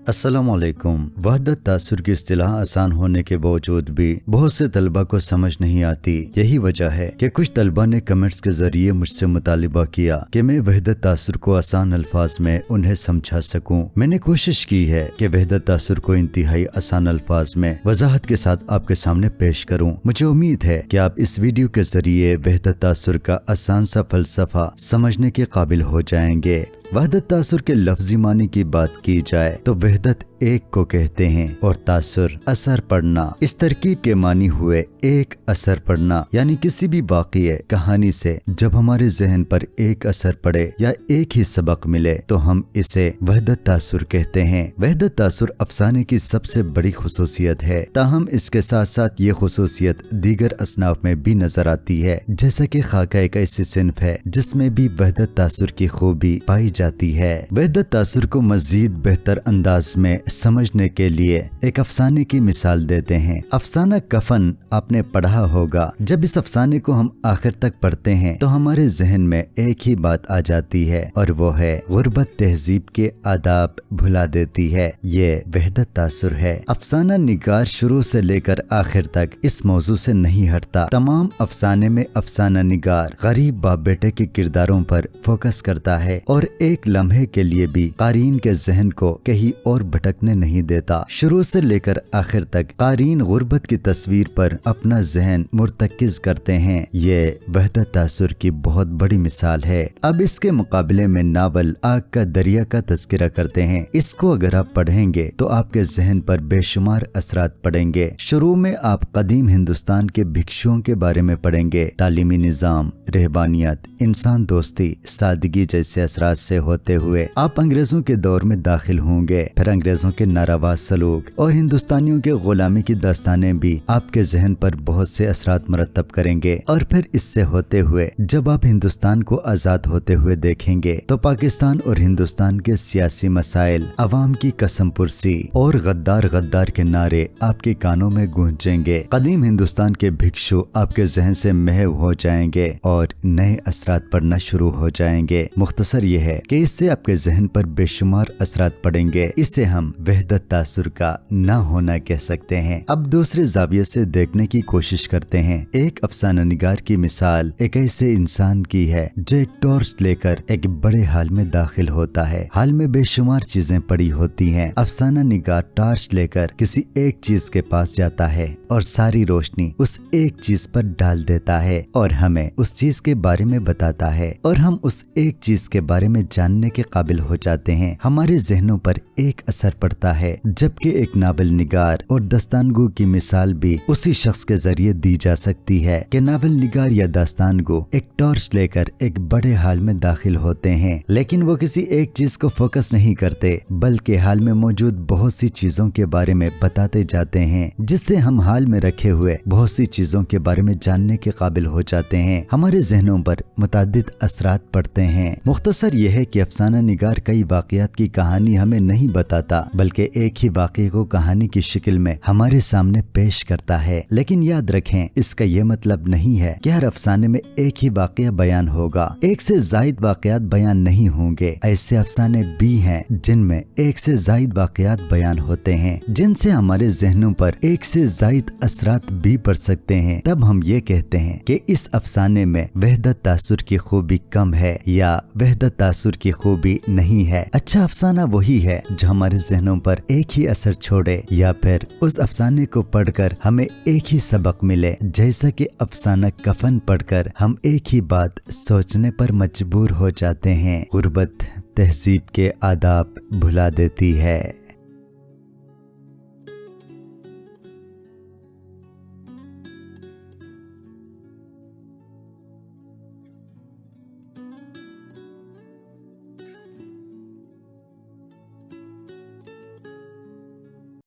अस्सलामुअलैकुम। वहदत तासुर की इस्तिलाह आसान होने के बावजूद भी बहुत से तलबा को समझ नहीं आती। यही वजह है कि कुछ तलबा ने कमेंट्स के जरिए मुझसे मुतालिबा किया कि मैं वहदत तासुर को आसान अल्फाज में उन्हें समझा सकूं। मैंने कोशिश की है कि वहदत तासुर को इंतहाई आसान अल्फाज में वजाहत के साथ आपके सामने पेश करूं। मुझे उम्मीद है कि आप इस वीडियो के जरिए वहदत तासुर का आसान सा फलसफा समझने के काबिल हो जाएंगे। वहदत तासुर के लफ्जी मानी की बात की जाए तो वहदत एक को कहते हैं और तासुर असर पड़ना। इस तरकीब के मानी हुए एक असर पड़ना यानी किसी भी वाक़िए कहानी से जब हमारे जहन पर एक असर पड़े या एक ही सबक मिले तो हम इसे वहदत तासुर कहते हैं। वहदत तासुर अफसाने की सबसे बड़ी खुसूसियत है, ताहम इसके साथ साथ ये खुसूसियत दीगर असनाफ में भी नजर आती है। जैसा कि खाका एक ऐसी सिन्फ है जिसमें भी वहदत तासुर की खूबी पाई जाती है। वहदत तासुर को मजीद बेहतर अंदाज में समझने के लिए एक अफसाने की मिसाल देते हैं। अफसाना कफन आपने पढ़ा होगा। जब इस अफसाने को हम आखिर तक पढ़ते हैं तो हमारे जहन में एक ही बात आ जाती है और वो है गुर्बत तहजीब के आदाब भुला देती है। ये वहदत तासुर है। अफसाना निगार शुरू से लेकर आखिर तक इस मौजू से नहीं हटता। तमाम अफसाने में अफसाना निगार गरीब बाप बेटे के किरदारों पर फोकस करता है और एक लम्हे के लिए भी कारीन के जहन को कहीं और भटकने नहीं देता। शुरू से लेकर आखिर तक कारीन गुर्बत की तस्वीर पर अपना जहन मुर्तकिज करते हैं। ये वहदत तासुर की बहुत बड़ी मिसाल है। अब इसके मुकाबले में नावल आग का दरिया का तज़किरा करते हैं। इसको अगर आप पढ़ेंगे तो आपके जहन पर बेशुमार असरात पड़ेंगे। शुरू में आप कदीम हिंदुस्तान के भिक्षुओं के बारे में पढ़ेंगे। तालीमी निज़ाम, रहबानियत, इंसान दोस्ती, सादगी जैसे असरात से होते हुए आप अंग्रेजों के दौर में दाखिल होंगे। फिर अंग्रेजों के नारावा सलूक और हिंदुस्तानियों के गुलामी की दास्तानें भी आपके जहन पर बहुत से असरात मरतब करेंगे। और फिर इससे होते हुए जब आप हिंदुस्तान को आजाद होते हुए देखेंगे तो पाकिस्तान और हिंदुस्तान के सियासी मसाइल, अवाम की कसम पुरसी और गद्दार गद्दार के नारे आपके कानों में गूंजेंगे। कदीम हिंदुस्तान के भिक्षु आपके जहन से महव हो जाएंगे और नए असरात पड़ना शुरू हो जाएंगे। मुख्तसर ये है कि इससे आपके जहन पर बेशुमार असरात पड़ेंगे। इसे हम वहदत तासुर का न होना कह सकते हैं। अब दूसरे जाविये से देखने की कोशिश करते हैं। एक अफसाना निगार की मिसाल एक ऐसे इंसान की है जो एक टॉर्च लेकर एक बड़े हाल में दाखिल होता है। हाल में बेशुमार चीजें पड़ी होती हैं। अफसाना निगार टॉर्च लेकर किसी एक चीज के पास जाता है और सारी रोशनी उस एक चीज पर डाल देता है और हमें उस चीज के बारे में बताता है और हम उस एक चीज के बारे में जानने के काबिल हो जाते हैं। हमारे जहनों पर एक असर पड़ता है। जबकि एक नावल निगार और दास्तानगो की मिसाल भी उसी शख्स के जरिए दी जा सकती है कि नावल निगार या दास्तानगो एक टॉर्च लेकर एक बड़े हाल में दाखिल होते हैं, लेकिन वो किसी एक चीज को फोकस नहीं करते बल्कि हाल में मौजूद बहुत सी चीजों के बारे में बताते जाते हैं, जिससे हम हाल में रखे हुए बहुत सी चीजों के बारे में जानने के काबिल हो जाते हैं। हमारे जहनों पर मुतादिद असरात पड़ते हैं। मुख्तसर यह है कि अफसाना निगार कई वाक़ियात की कहानी हमें नहीं बताता बल्कि एक ही वाक़े को कहानी की शक्ल में हमारे सामने पेश करता है। लेकिन याद रखें, इसका यह मतलब नहीं है कि हर अफसाने में एक ही वाक़या बयान होगा। एक से ज़ायद वाक़यात बयान नहीं होंगे। ऐसे अफसाने भी हैं जिनमें एक से ज़ायद वाक़यात बयान होते हैं, जिनसे हमारे जहनों पर एक से ज़ायद असरात भी पड़ सकते हैं। तब हम ये कहते हैं कि इस अफसाने में वहदत तासुर की खूबी कम है या वहदत तासुर की खूबी नहीं है। अच्छा अफसाना वही है जो हमारे जहनों पर एक ही असर छोड़े या फिर उस अफसाने को पढ़कर हमें एक ही सबक मिले। जैसा कि अफसाना कफन पढ़कर हम एक ही बात सोचने पर मजबूर हो जाते हैं। गुर्बत तहजीब के आदाब भुला देती है।